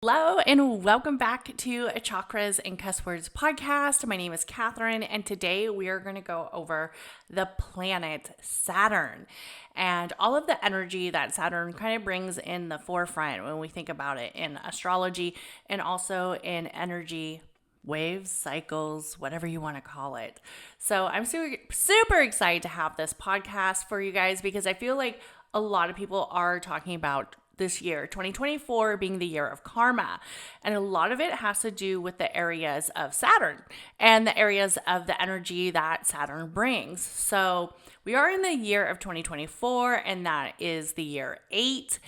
Hello and welcome back to a Chakras and Cusswords podcast. My name is Katherine, and today we are going to go over the planet Saturn and all of the energy that Saturn kind of brings in the forefront when we think about it in astrology and also in energy waves, cycles, whatever you want to call it. So I'm super excited to have this podcast for you guys because I feel like a lot of people are talking about this year, 2024, being the year of karma. And a lot of it has to do with the areas of Saturn and the areas of the energy that Saturn brings. So we are in the year of 2024, and that is the year 8.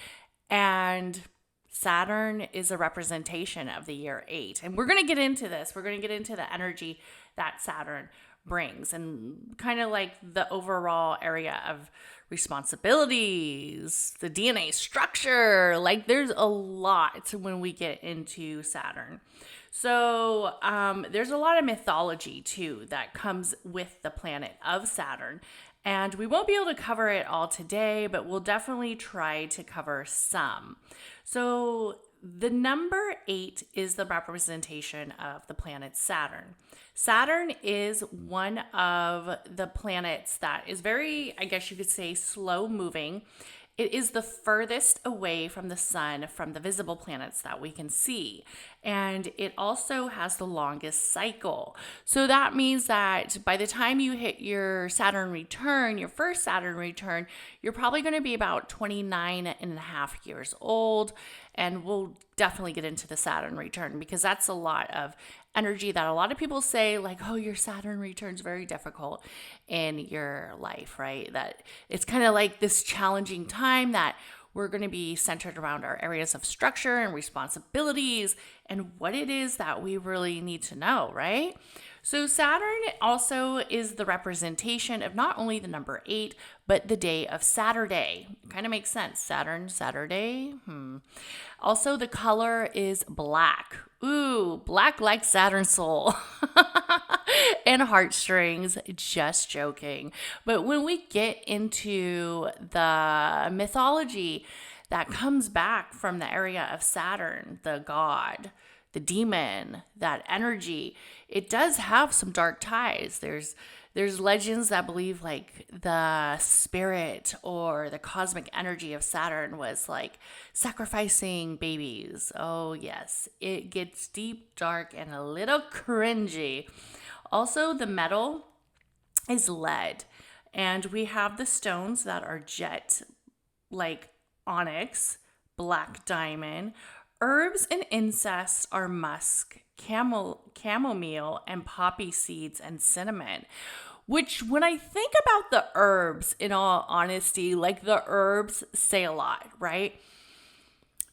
And Saturn is a representation of the year 8. And we're going to get into this. We're going to get into the energy that Saturn brings and kind of like the overall area of responsibilities, the DNA structure. Like there's a lot when we get into Saturn. So there's a lot of mythology too that comes with the planet of Saturn. And we won't be able to cover it all today, but we'll definitely try to cover some. So the number 8 is the representation of the planet Saturn. Saturn is one of the planets that is very, I guess you could say, slow moving. It is the furthest away from the sun from the visible planets that we can see. And it also has the longest cycle. So that means that by the time you hit your Saturn return, your first Saturn return, you're probably going to be about 29 and a half years old. And we'll definitely get into the Saturn return because that's a lot of energy that a lot of people say, like, oh, your Saturn return's very difficult in your life, right? That it's kind of like this challenging time that we're going to be centered around our areas of structure and responsibilities and what it is that we really need to know, right? So Saturn also is the representation of not only the number 8, but the day of Saturday. Kind of makes sense. Saturn, Saturday. Also, the color is black. Ooh, black like Saturn's soul. And heartstrings, just joking. But when we get into the mythology that comes back from the area of Saturn, the god, the demon, that energy, it does have some dark ties. There's legends that believe like the spirit or the cosmic energy of Saturn was like sacrificing babies. Oh yes, it gets deep, dark, and a little cringy. Also, the metal is lead, and we have the stones that are jet, like onyx, black diamond. Herbs and insects are musk, chamomile, and poppy seeds and cinnamon. Which, when I think about the herbs, in all honesty, like the herbs say a lot, right?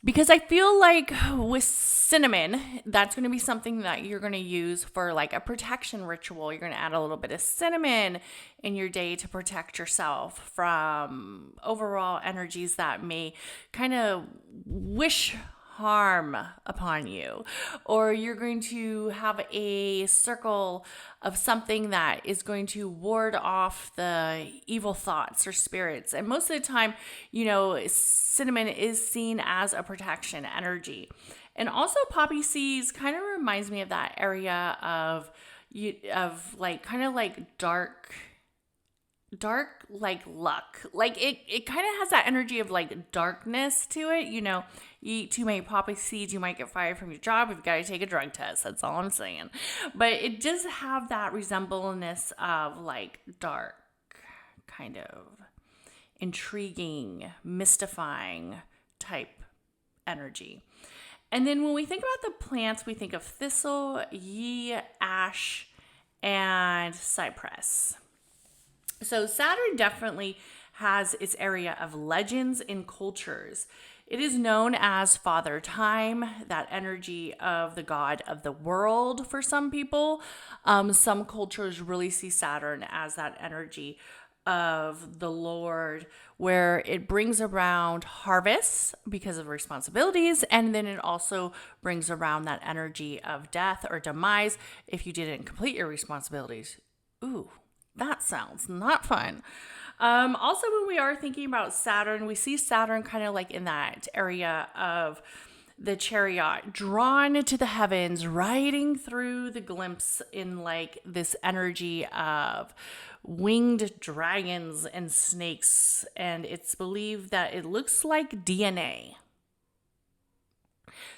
Because I feel like with cinnamon, that's going to be something that you're going to use for like a protection ritual. You're going to add a little bit of cinnamon in your day to protect yourself from overall energies that may kind of wish harm upon you, or you're going to have a circle of something that is going to ward off the evil thoughts or spirits. And most of the time, cinnamon is seen as a protection energy. And also poppy seeds kind of reminds me of that area of like kind of like dark like luck. Like it kind of has that energy of like darkness to it. You eat too many poppy seeds, you might get fired from your job. You've got to take a drug test. That's all I'm saying. But it does have that resemblance of like dark, kind of intriguing, mystifying type energy. And then when we think about the plants, we think of thistle, yew, ash, and cypress. So Saturn definitely has its area of legends and cultures. It is known as Father Time, that energy of the god of the world for some people. Some cultures really see Saturn as that energy of the Lord, where it brings around harvests because of responsibilities, and then it also brings around that energy of death or demise if you didn't complete your responsibilities. Ooh. That sounds not fun. Also, when we are thinking about Saturn, we see Saturn kind of like in that area of the chariot drawn to the heavens, riding through the glimpse in like this energy of winged dragons and snakes. And it's believed that it looks like DNA.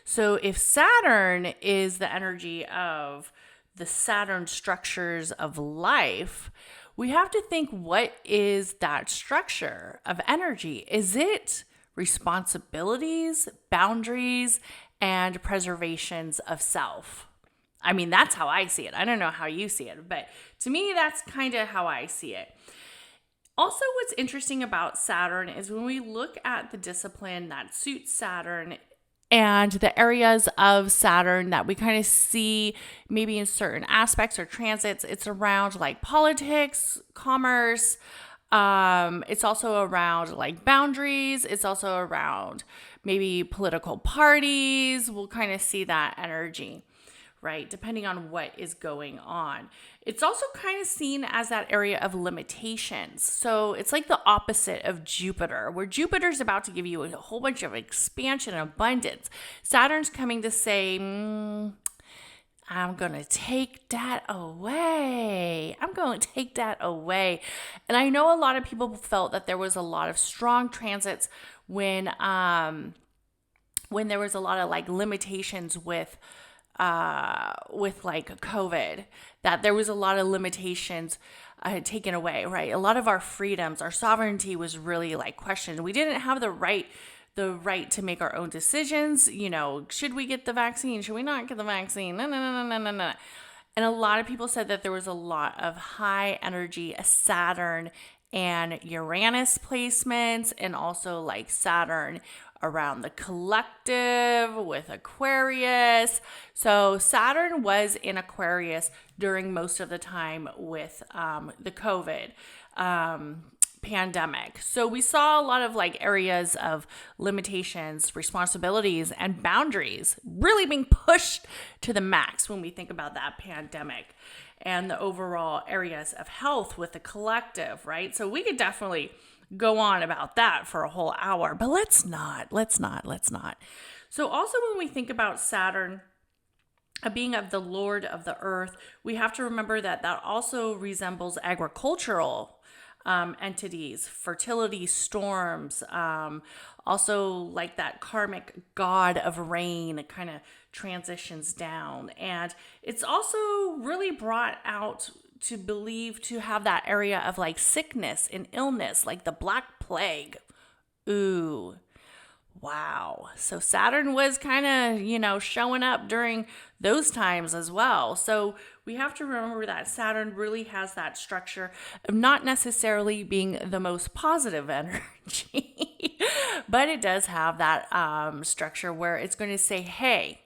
So if Saturn is the energy of the Saturn structures of life, we have to think, what is that structure of energy? Is it responsibilities, boundaries, and preservations of self? I mean, that's how I see it. I don't know how you see it, but to me, that's kind of how I see it. Also, what's interesting about Saturn is when we look at the discipline that suits Saturn and the areas of Saturn that we kind of see maybe in certain aspects or transits, it's around like politics, commerce. It's also around like boundaries. It's also around maybe political parties. We'll kind of see that energy, right? Depending on what is going on. It's also kind of seen as that area of limitations. So it's like the opposite of Jupiter, where Jupiter's about to give you a whole bunch of expansion and abundance. Saturn's coming to say, I'm going to take that away. I'm going to take that away. And I know a lot of people felt that there was a lot of strong transits when there was a lot of like limitations with like COVID, that there was a lot of limitations taken away, right? A lot of our freedoms, our sovereignty was really like questioned. We didn't have the right to make our own decisions. You know, should we get the vaccine? Should we not get the vaccine? No. And a lot of people said that there was a lot of high energy Saturn and Uranus placements, and also like Saturn around the collective with Aquarius. So Saturn was in Aquarius during most of the time with the COVID pandemic. So we saw a lot of like areas of limitations, responsibilities, and boundaries really being pushed to the max when we think about that pandemic and the overall areas of health with the collective, right? So we could definitely go on about that for a whole hour, but let's not. So also when we think about Saturn, a being of the Lord of the earth, we have to remember that also resembles agricultural entities, fertility, storms, also like that karmic god of rain kind of transitions down. And it's also really brought out to have that area of like sickness and illness, like the Black Plague. Ooh, wow. So Saturn was kind of, showing up during those times as well. So we have to remember that Saturn really has that structure of not necessarily being the most positive energy, but it does have that structure where it's going to say, hey,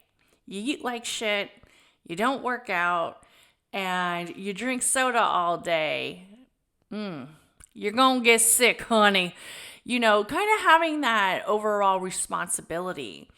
you eat like shit, you don't work out, and you drink soda all day, you're going to get sick, honey. Kind of having that overall responsibility.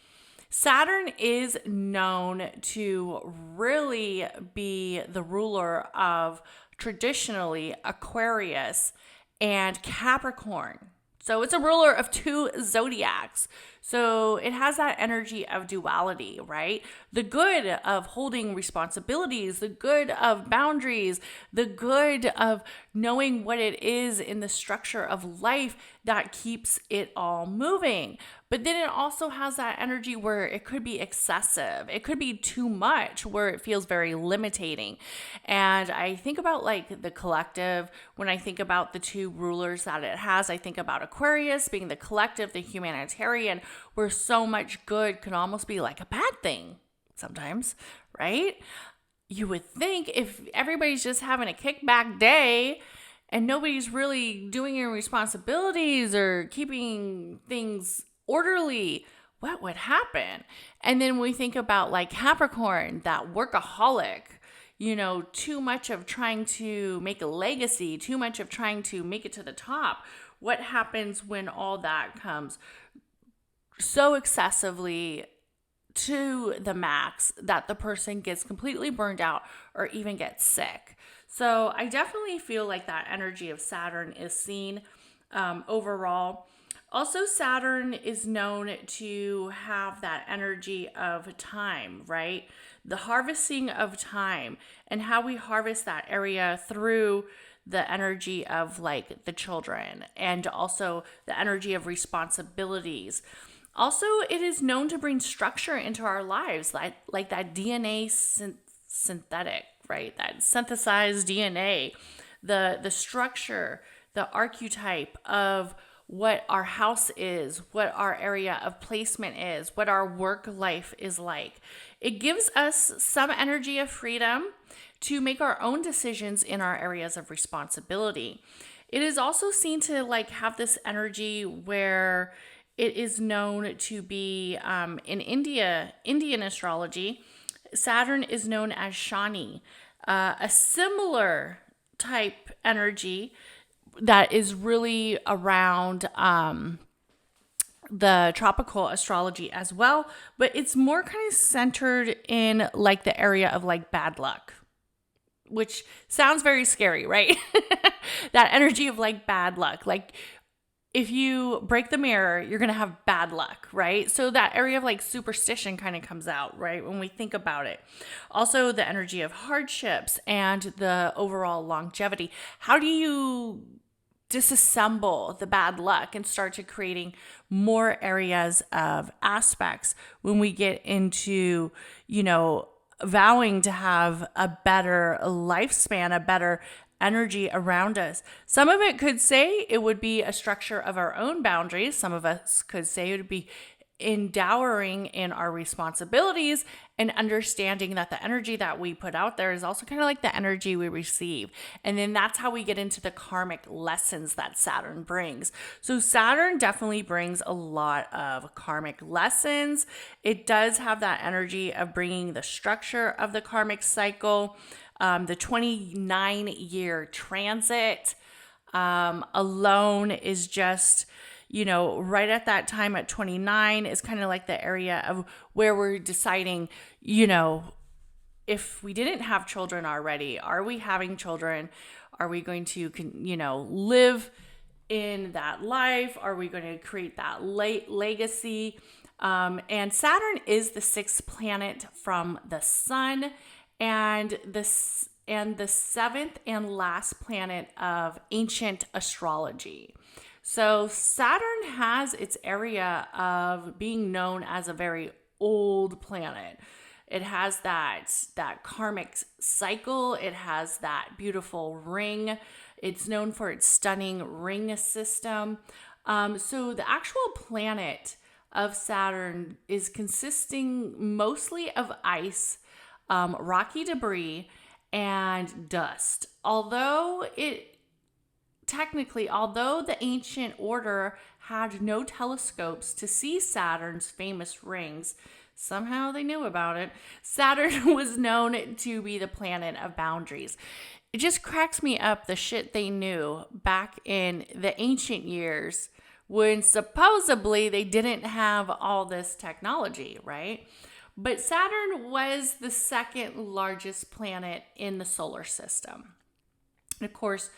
Saturn is known to really be the ruler of traditionally Aquarius and Capricorn. So it's a ruler of two zodiacs. So it has that energy of duality, right? The good of holding responsibilities, the good of boundaries, the good of knowing what it is in the structure of life that keeps it all moving. But then it also has that energy where it could be excessive. It could be too much, where it feels very limiting. And I think about like the collective. When I think about the two rulers that it has, I think about Aquarius being the collective, the humanitarian, where so much good could almost be like a bad thing sometimes, right? You would think if everybody's just having a kickback day and nobody's really doing your responsibilities or keeping things orderly, what would happen? And then we think about like Capricorn, that workaholic, too much of trying to make a legacy, too much of trying to make it to the top. What happens when all that comes so excessively to the max that the person gets completely burned out or even gets sick? So I definitely feel like that energy of Saturn is seen overall. Also, Saturn is known to have that energy of time, right? The harvesting of time and how we harvest that area through the energy of like the children and also the energy of responsibilities. Also, it is known to bring structure into our lives, like that DNA synthetic, right? That synthesized DNA, the structure, the archetype of what our house is, what our area of placement is, what our work life is like. It gives us some energy of freedom to make our own decisions in our areas of responsibility. It is also seen to like have this energy where it is known to be in Indian astrology, Saturn is known as Shani, a similar type energy that is really around the tropical astrology as well, but it's more kind of centered in like the area of like bad luck, which sounds very scary, right? That energy of like bad luck. Like if you break the mirror, you're going to have bad luck, right? So that area of like superstition kind of comes out, right? When we think about it. Also the energy of hardships and the overall longevity. How do you disassemble the bad luck and start to creating more areas of aspects when we get into, vowing to have a better lifespan, a better energy around us. Some of it could say it would be a structure of our own boundaries. Some of us could say it would be endowing in our responsibilities and understanding that the energy that we put out there is also kind of like the energy we receive. And then that's how we get into the karmic lessons that Saturn brings. So Saturn definitely brings a lot of karmic lessons. It does have that energy of bringing the structure of the karmic cycle, the 29-year transit alone is just, right at that time at 29 is kind of like the area of where we're deciding, if we didn't have children already, are we having children? Are we going to, live in that life? Are we going to create that legacy? And Saturn is the sixth planet from the sun and the seventh and last planet of ancient astrology. So Saturn has its area of being known as a very old planet. It has that karmic cycle. It has that beautiful ring. It's known for its stunning ring system. So the actual planet of Saturn is consisting mostly of ice, rocky debris, and dust. Although the ancient order had no telescopes to see Saturn's famous rings, somehow they knew about it. Saturn was known to be the planet of boundaries. It just cracks me up the shit they knew back in the ancient years when supposedly they didn't have all this technology, right? But Saturn was the second largest planet in the solar system. And of course,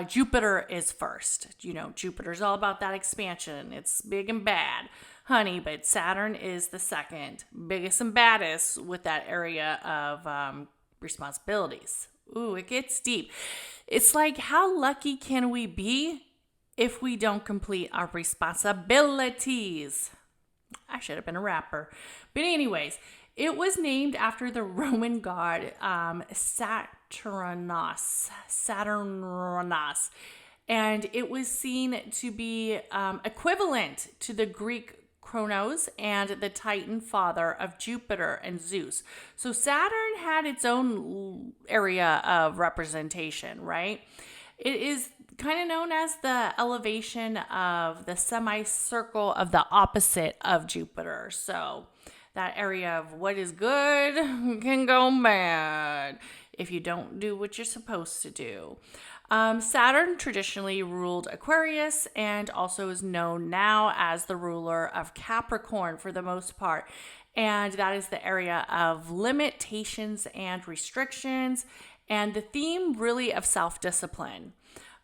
Jupiter is first. Jupiter's all about that expansion. It's big and bad, honey, but Saturn is the second biggest and baddest with that area of responsibilities. Ooh, it gets deep. It's like, how lucky can we be if we don't complete our responsibilities? I should have been a rapper. But anyways, it was named after the Roman god Saturnus, and it was seen to be equivalent to the Greek Kronos and the Titan father of Jupiter and Zeus. So Saturn had its own area of representation, right? It is kind of known as the elevation of the semicircle of the opposite of Jupiter. So that area of what is good can go bad if you don't do what you're supposed to do. Saturn traditionally ruled Aquarius and also is known now as the ruler of Capricorn for the most part. And that is the area of limitations and restrictions and the theme really of self-discipline.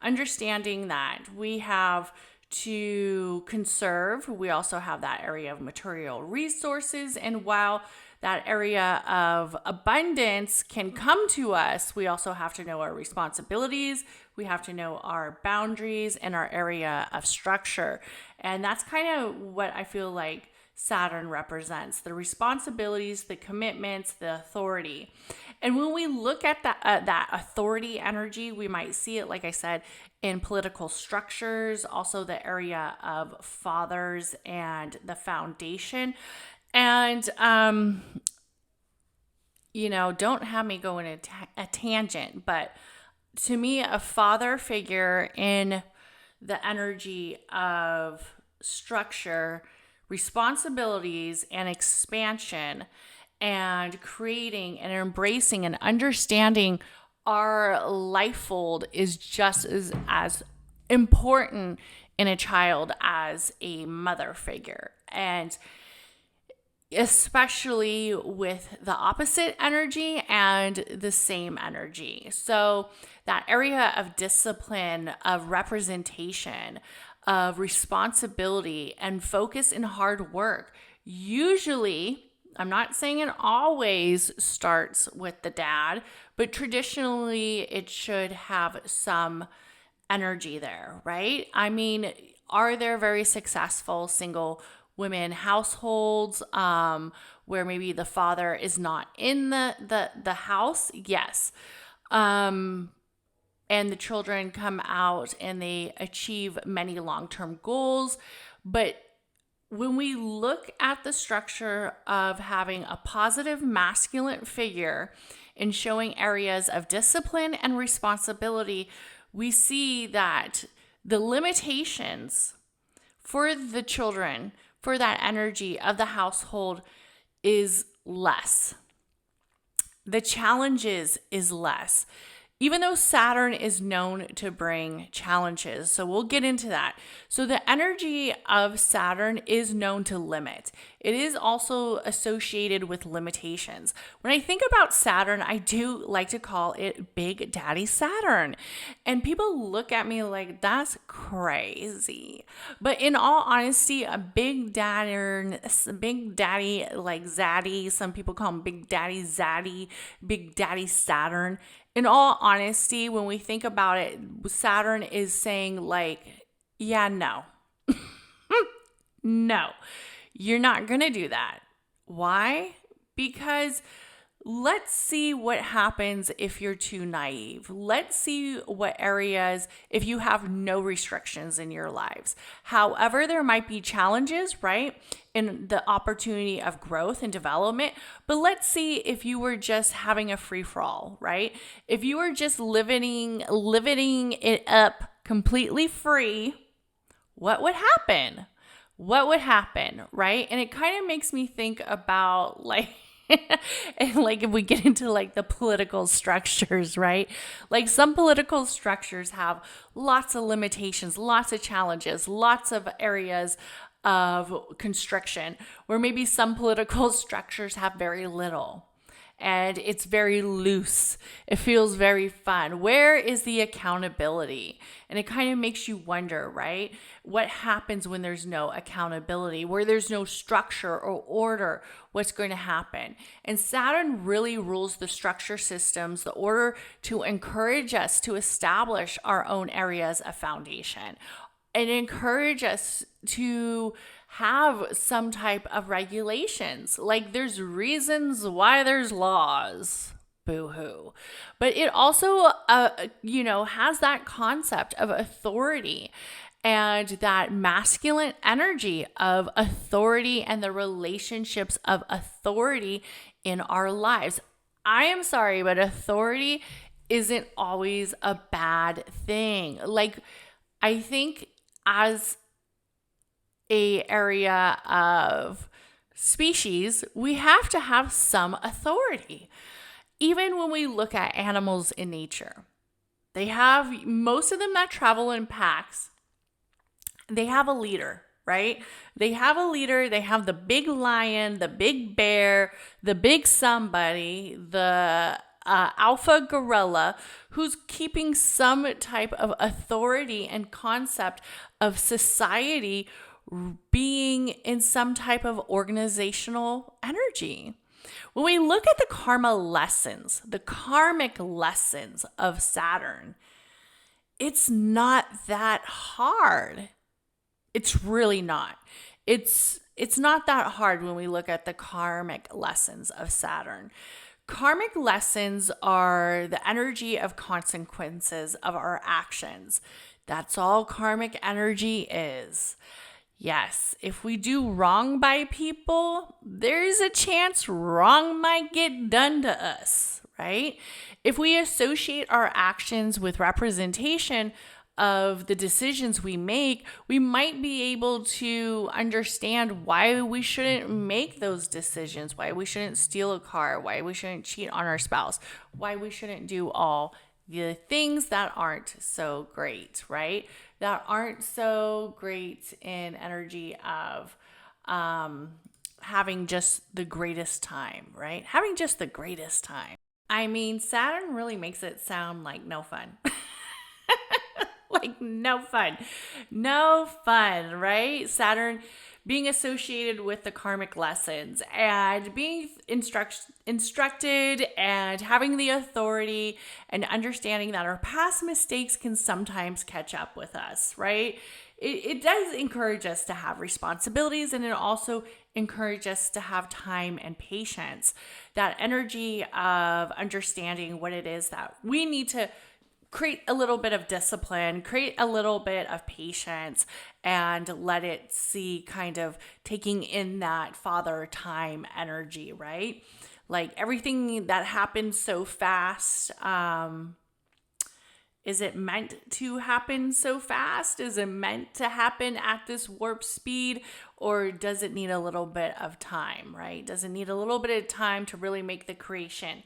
Understanding that we have to conserve. We also have that area of material resources. And while that area of abundance can come to us, we also have to know our responsibilities. We have to know our boundaries and our area of structure. And that's kind of what I feel like Saturn represents: the responsibilities, the commitments, the authority. And when we look at that authority energy, we might see it, like I said, in political structures, also the area of fathers and the foundation. And, don't have me go in a tangent, but to me, a father figure in the energy of structure, responsibilities, and expansion, and creating and embracing and understanding our life fold is just as important in a child as a mother figure. And especially with the opposite energy and the same energy. So that area of discipline, of representation, of responsibility, and focus and hard work, usually, I'm not saying it always starts with the dad, but traditionally it should have some energy there, right? I mean, are there very successful single women households where maybe the father is not in the house? Yes. And the children come out and they achieve many long-term goals. But when we look at the structure of having a positive masculine figure and showing areas of discipline and responsibility, we see that the limitations for the children, for that energy of the household, is less. The challenges is less. Even though Saturn is known to bring challenges. So we'll get into that. So the energy of Saturn is known to limit. It is also associated with limitations. When I think about Saturn, I do like to call it Big Daddy Saturn. And people look at me like, that's crazy. But in all honesty, a Big Daddy like Zaddy, some people call him Big Daddy Zaddy, Big Daddy Saturn. In all honesty, when we think about it, Saturn is saying like, yeah, no. No, you're not going to do that. Why? Because let's see what happens if you're too naive. Let's see what areas, if you have no restrictions in your lives. However, there might be challenges, right? In the opportunity of growth and development. But let's see if you were just having a free-for-all, right? If you were just living it up completely free, what would happen? What would happen, right? And it kind of makes me think about like, and like if we get into like the political structures, right? Like some political structures have lots of limitations, lots of challenges, lots of areas of constriction, where maybe some political structures have very little. And it's very loose. It feels very fun. Where is the accountability? And it kind of makes you wonder, right? What happens when there's no accountability, where there's no structure or order? What's going to happen? And Saturn really rules the structure systems, the order, to encourage us to establish our own areas of foundation and encourage us to have some type of regulations. Like there's reasons why there's laws. Boo-hoo. But it also, has that concept of authority and that masculine energy of authority and the relationships of authority in our lives. I am sorry, but authority isn't always a bad thing. Like, I think as a area of species, we have to have some authority. Even when we look at animals in nature, they have, most of them that travel in packs, they have a leader, right? They have a leader. They have the big lion, the big bear, the big somebody, the alpha gorilla who's keeping some type of authority and concept of society being in some type of organizational energy. When we look at the karma lessons, the karmic lessons of Saturn, it's not that hard. It's really not. It's not that hard when we look at the karmic lessons of Saturn. Karmic lessons are the energy of consequences of our actions. That's all karmic energy is. Yes, if we do wrong by people, there's a chance wrong might get done to us, right? If we associate our actions with representation of the decisions we make, we might be able to understand why we shouldn't make those decisions, why we shouldn't steal a car, why we shouldn't cheat on our spouse, why we shouldn't do all the things that aren't so great, right? That aren't so great in energy of having just the greatest time, right? Having just the greatest time. I mean, Saturn really makes it sound like no fun. Like no fun, right? Saturn being associated with the karmic lessons and being instructed and having the authority and understanding that our past mistakes can sometimes catch up with us, right? It does encourage us to have responsibilities, and it also encourages us to have time and patience. That energy of understanding what it is that we need to create a little bit of discipline, create a little bit of patience, and let it see kind of taking in that father time energy, right? Like everything that happens so fast, is it meant to happen so fast? Is it meant to happen at this warp speed? Or does it need a little bit of time, right? Does it need a little bit of time to really make the creation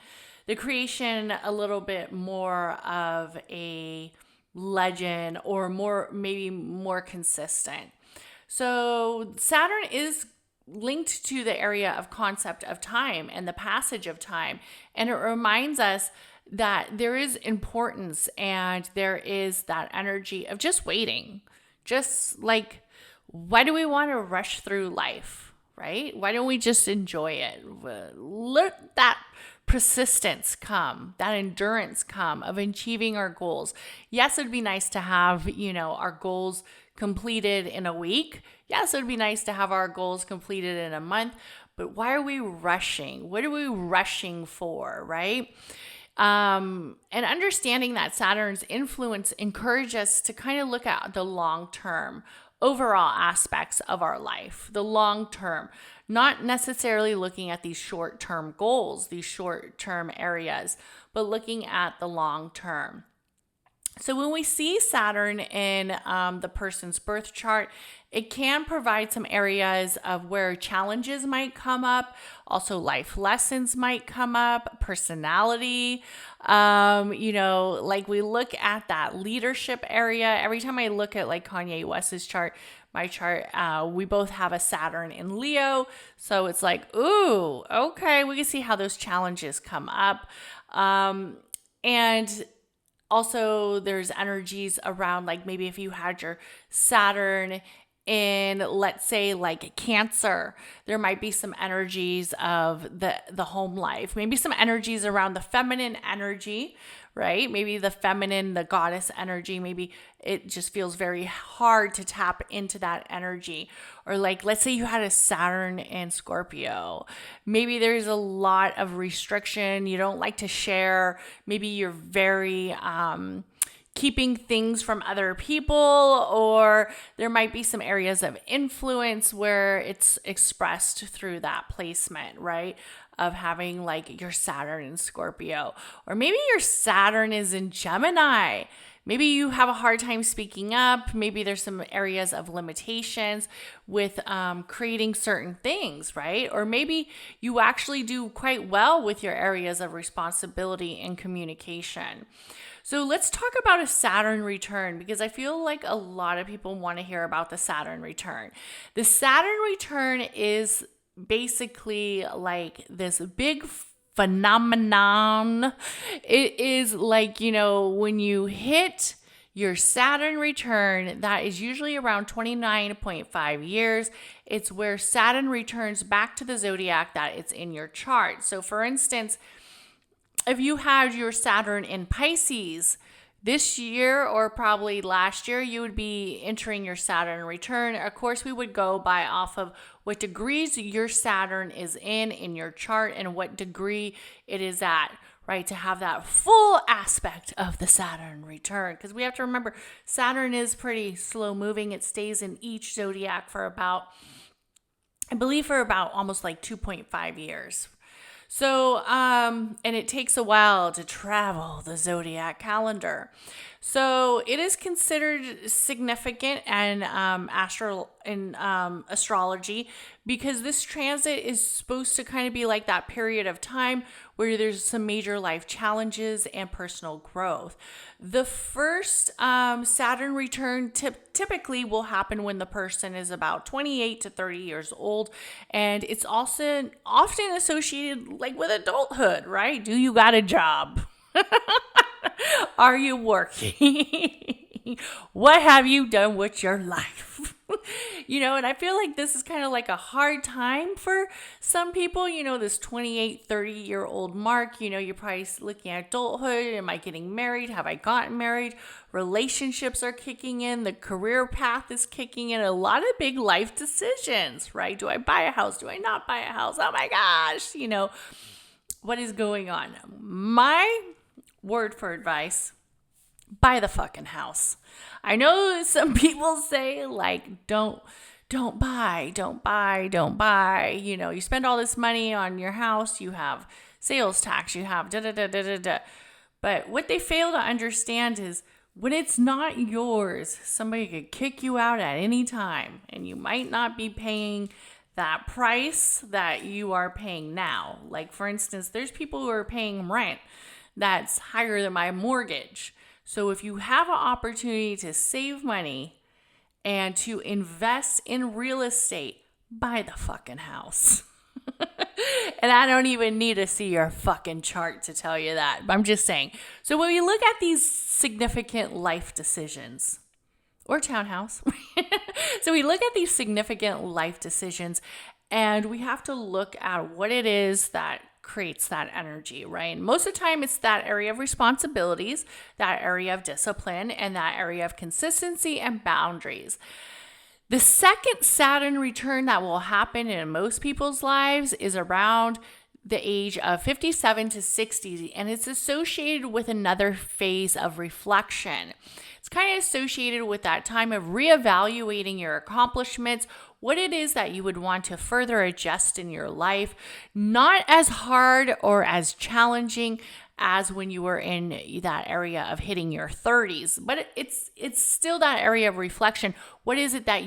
a little bit more of a legend or maybe more consistent? So Saturn is linked to the area of concept of time and the passage of time. And it reminds us that there is importance and there is that energy of just waiting. Just like, why do we want to rush through life, right? Why don't we just enjoy it? Let that persistence come, that endurance come of achieving our goals. Yes, it'd be nice to have, our goals completed in a week. Yes, it'd be nice to have our goals completed in a month, but why are we rushing? What are we rushing for, right? And understanding that Saturn's influence encourages us to kind of look at the long-term overall aspects of our life, the long term, not necessarily looking at these short-term goals, these short-term areas, but looking at the long term. So when we see Saturn in the person's birth chart, it can provide some areas of where challenges might come up, also life lessons might come up, personality. Like we look at that leadership area. Every time I look at like Kanye West's chart, my chart, we both have a Saturn in Leo. So it's like, ooh, okay, we can see how those challenges come up. And also, there's energies around, like maybe if you had your Saturn in, let's say, like Cancer, there might be some energies of the home life, maybe some energies around the feminine energy, right? Maybe the feminine, the goddess energy, maybe it just feels very hard to tap into that energy. Or like, let's say you had a Saturn in Scorpio. Maybe there's a lot of restriction. You don't like to share. Maybe you're very keeping things from other people, or there might be some areas of influence where it's expressed through that placement, right? Of having like your Saturn in Scorpio, or maybe your Saturn is in Gemini. Maybe you have a hard time speaking up. Maybe there's some areas of limitations with creating certain things, right? Or maybe you actually do quite well with your areas of responsibility and communication. So let's talk about a Saturn return, because I feel like a lot of people want to hear about the Saturn return. The Saturn return is basically like this big phenomenon. It is like, when you hit your Saturn return, that is usually around 29.5 years. It's where Saturn returns back to the zodiac that it's in your chart. So for instance, if you had your Saturn in Pisces this year or probably last year, you would be entering your Saturn return. Of course, we would go by off of what degrees your Saturn is in your chart and what degree it is at, right? To have that full aspect of the Saturn return. Because we have to remember, Saturn is pretty slow moving. It stays in each zodiac for about almost like 2.5 years. So, and it takes a while to travel the zodiac calendar. So it is considered significant and astrology, because this transit is supposed to kind of be like that period of time where there's some major life challenges and personal growth. The first Saturn return typically will happen when the person is about 28 to 30 years old, and it's also often associated like with adulthood, right? Do you got a job? Are you working? What have you done with your life? And I feel like this is kind of like a hard time for some people, this 28, 30-year-old mark. You're probably looking at adulthood. Am I getting married? Have I gotten married? Relationships are kicking in. The career path is kicking in. A lot of big life decisions, right? Do I buy a house? Do I not buy a house? Oh my gosh, what is going on? My word for advice: buy the fucking house. I know some people say like, don't buy. You spend all this money on your house, you have sales tax, you have da-da-da-da-da-da. But what they fail to understand is when it's not yours, somebody could kick you out at any time, and you might not be paying that price that you are paying now. Like, for instance, there's people who are paying rent that's higher than my mortgage. So if you have an opportunity to save money and to invest in real estate, buy the fucking house. And I don't even need to see your fucking chart to tell you that. I'm just saying. So when we look at these significant life decisions, or townhouse, so we look at these significant life decisions, and we have to look at what it is that creates that energy, right? And most of the time, it's that area of responsibilities, that area of discipline, and that area of consistency and boundaries. The second Saturn return that will happen in most people's lives is around the age of 57 to 60, and it's associated with another phase of reflection. It's kind of associated with that time of reevaluating your accomplishments, what it is that you would want to further adjust in your life, not as hard or as challenging as when you were in that area of hitting your 30s, but it's still that area of reflection. What is it that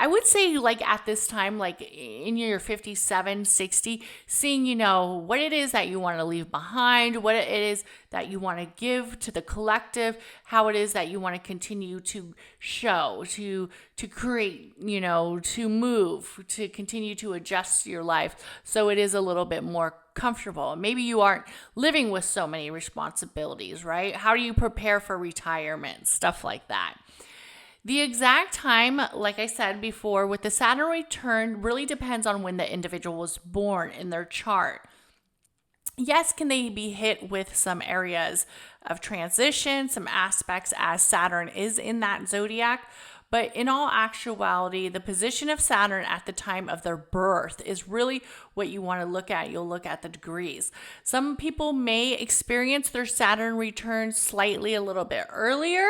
I would say, like at this time, like in your 57, 60, seeing, what it is that you want to leave behind, what it is that you want to give to the collective, how it is that you want to continue to show, to create, to move, to continue to adjust your life so it is a little bit more comfortable. Maybe you aren't living with so many responsibilities, right? How do you prepare for retirement? Stuff like that. The exact time, like I said before, with the Saturn return really depends on when the individual was born in their chart. Yes, can they be hit with some areas of transition, some aspects as Saturn is in that zodiac, but in all actuality, the position of Saturn at the time of their birth is really what you want to look at. You'll look at the degrees. Some people may experience their Saturn return slightly a little bit earlier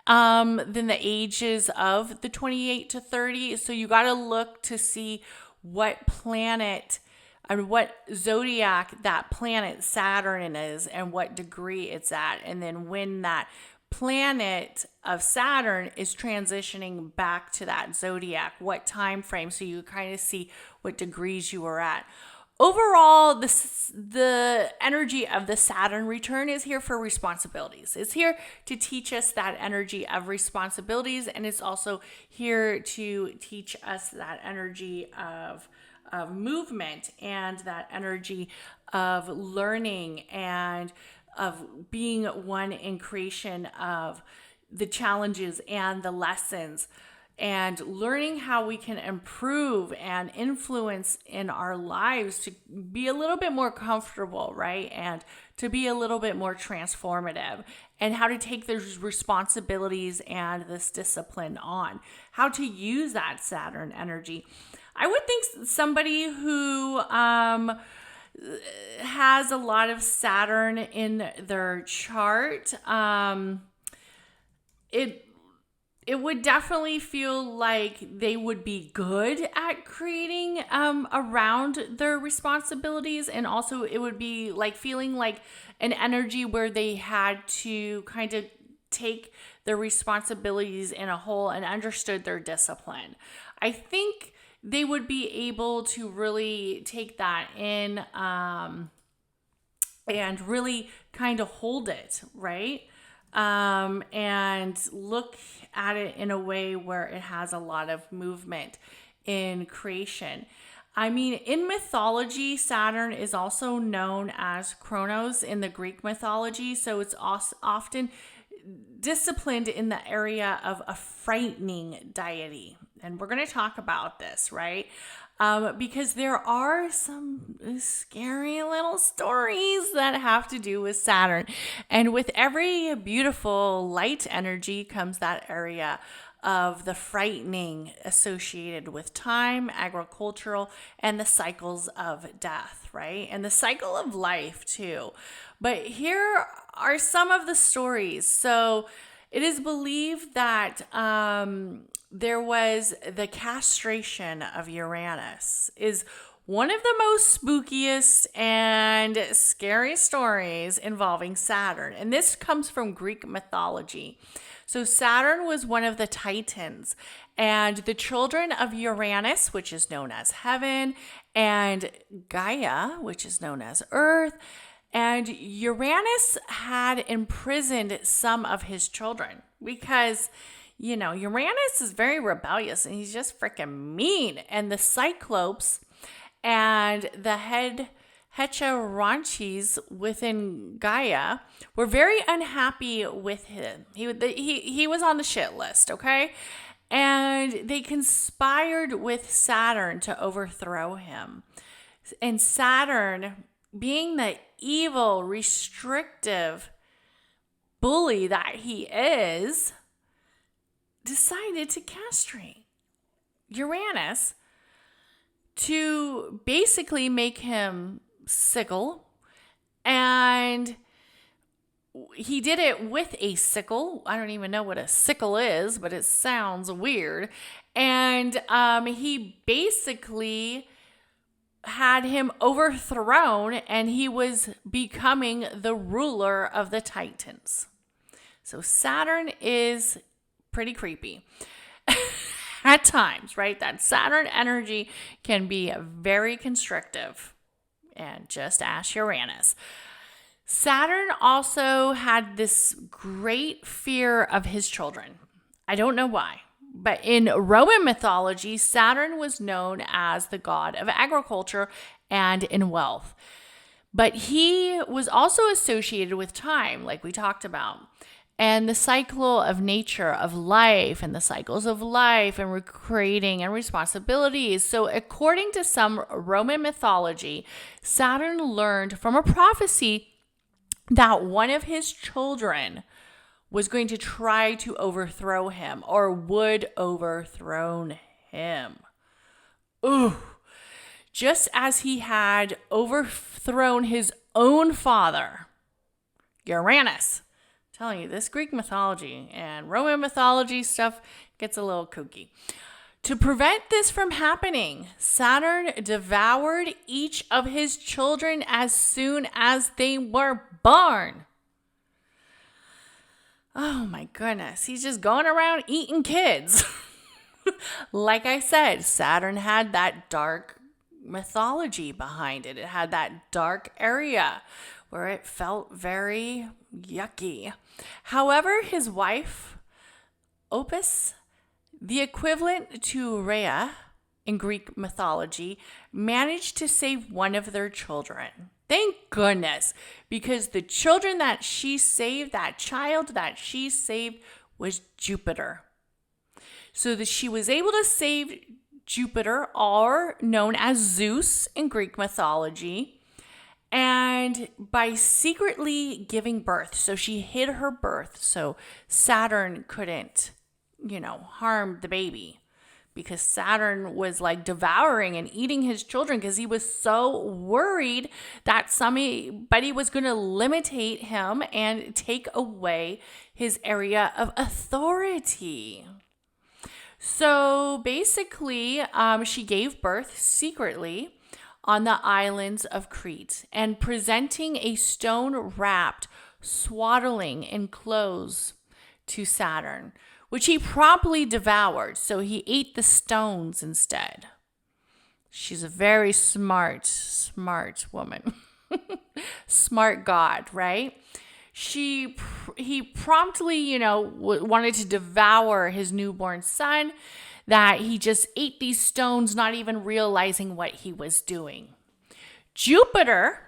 than the ages of the 28 to 30. So you got to look to see what planet and what zodiac that planet Saturn is and what degree it's at. And then when that planet of Saturn is transitioning back to that zodiac, what time frame, so you kind of see what degrees you are at. Overall, the energy of the Saturn return is here for responsibilities. It's here to teach us that energy of responsibilities, and it's also here to teach us that energy of movement and that energy of learning and of being one in creation of the challenges and the lessons and learning how we can improve and influence in our lives to be a little bit more comfortable, right? And to be a little bit more transformative, and how to take those responsibilities and this discipline on, how to use that Saturn energy. I would think somebody who has a lot of Saturn in their chart, it would definitely feel like they would be good at creating around their responsibilities. And also it would be like feeling like an energy where they had to kind of take their responsibilities in a whole and understood their discipline. I think they would be able to really take that in and really kind of hold it, right? And look at it in a way where it has a lot of movement in creation. I mean, in mythology, Saturn is also known as Kronos in the Greek mythology. So it's often disciplined in the area of a frightening deity. And we're going to talk about this, right? Because there are some scary little stories that have to do with Saturn. And with every beautiful light energy comes that area of the frightening associated with time, agricultural, and the cycles of death, right? And the cycle of life too. But here are some of the stories. So it is believed that there was the castration of Uranus is one of the most spookiest and scary stories involving Saturn. And this comes from Greek mythology. So Saturn was one of the Titans, and the children of Uranus, which is known as heaven, and Gaia, which is known as earth, and Uranus had imprisoned some of his children because, you know, Uranus is very rebellious and he's just freaking mean. And the Cyclopes and the Hecharonches within Gaia were very unhappy with him. He was on the shit list, okay? And they conspired with Saturn to overthrow him. And Saturn, being the evil, restrictive bully that he is, decided to castrate Uranus to basically make him sickle. And he did it with a sickle. I don't even know what a sickle is, but it sounds weird. And he basically had him overthrown, and he was becoming the ruler of the Titans. So Saturn is pretty creepy at times, right? That Saturn energy can be very constrictive, and just ask Uranus. Saturn also had this great fear of his children. I don't know why. But in Roman mythology, Saturn was known as the god of agriculture and in wealth. But he was also associated with time, like we talked about, and the cycle of nature, of life, and the cycles of life, and recreating and responsibilities. So according to some Roman mythology, Saturn learned from a prophecy that one of his children was going to try to overthrow him, or would overthrow him. Ooh. Just as he had overthrown his own father, Uranus. I'm telling you, this Greek mythology and Roman mythology stuff gets a little kooky. To prevent this from happening, Saturn devoured each of his children as soon as they were born. Oh my goodness, he's just going around eating kids. Like I said, Saturn had that dark mythology behind it. It had that dark area where it felt very yucky. However, his wife, Opis, the equivalent to Rhea in Greek mythology, managed to save one of their children. Thank goodness, because the children that she saved, that child that she saved, was Jupiter. So that she was able to save Jupiter, or known as Zeus in Greek mythology, and by secretly giving birth. So she hid her birth so Saturn couldn't, harm the baby, because Saturn was like devouring and eating his children because he was so worried that somebody was going to limitate him and take away his area of authority. So basically, she gave birth secretly on the islands of Crete and presenting a stone wrapped, swaddling in clothes to Saturn, which he promptly devoured. So he ate the stones instead. She's a very smart woman. Smart God, right? He promptly, wanted to devour his newborn son, that he just ate these stones, not even realizing what he was doing. Jupiter,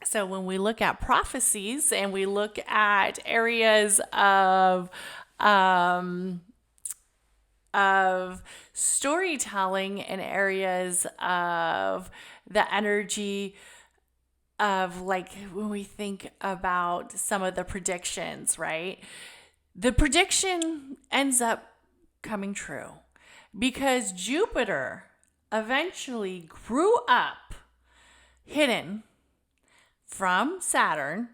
so when we look at prophecies and we look at areas of storytelling and areas of the energy of, like, when we think about some of the predictions, right? The prediction ends up coming true because Jupiter eventually grew up hidden from Saturn,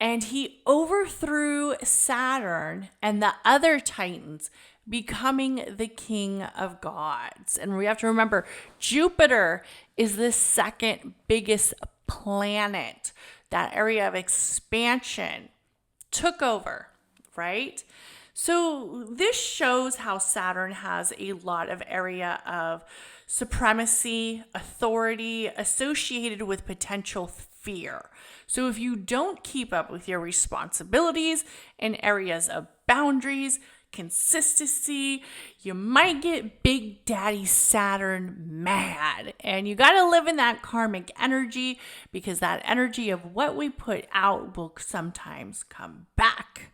and he overthrew Saturn and the other Titans, becoming the king of gods. And we have to remember, Jupiter is the second biggest planet. That area of expansion took over, right? So this shows how Saturn has a lot of area of supremacy, authority associated with potential fear. So if you don't keep up with your responsibilities in areas of boundaries, consistency, you might get Big Daddy Saturn mad. And you got to live in that karmic energy, because that energy of what we put out will sometimes come back.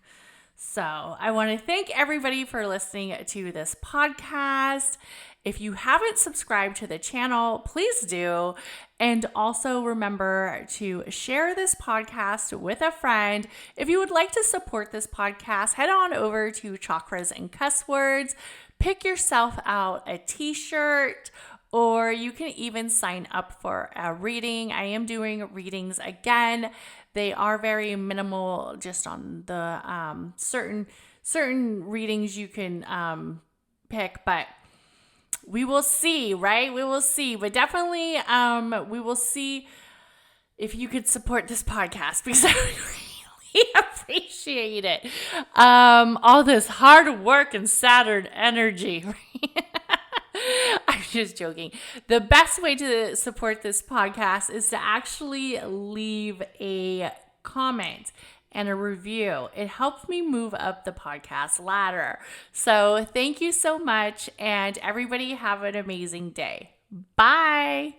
So I want to thank everybody for listening to this podcast. If you haven't subscribed to the channel, please do. And also remember to share this podcast with a friend. If you would like to support this podcast, head on over to Chakras and Cusswords. Pick yourself out a t-shirt, or you can even sign up for a reading. I am doing readings again. They are very minimal, just on the certain readings you can pick, but we will see, right? We will see. But definitely we will see if you could support this podcast, because I would really appreciate it. All this hard work and Saturn energy, right? I'm just joking. The best way to support this podcast is to actually leave a comment and a review. It helps me move up the podcast ladder. So thank you so much, and everybody have an amazing day. Bye.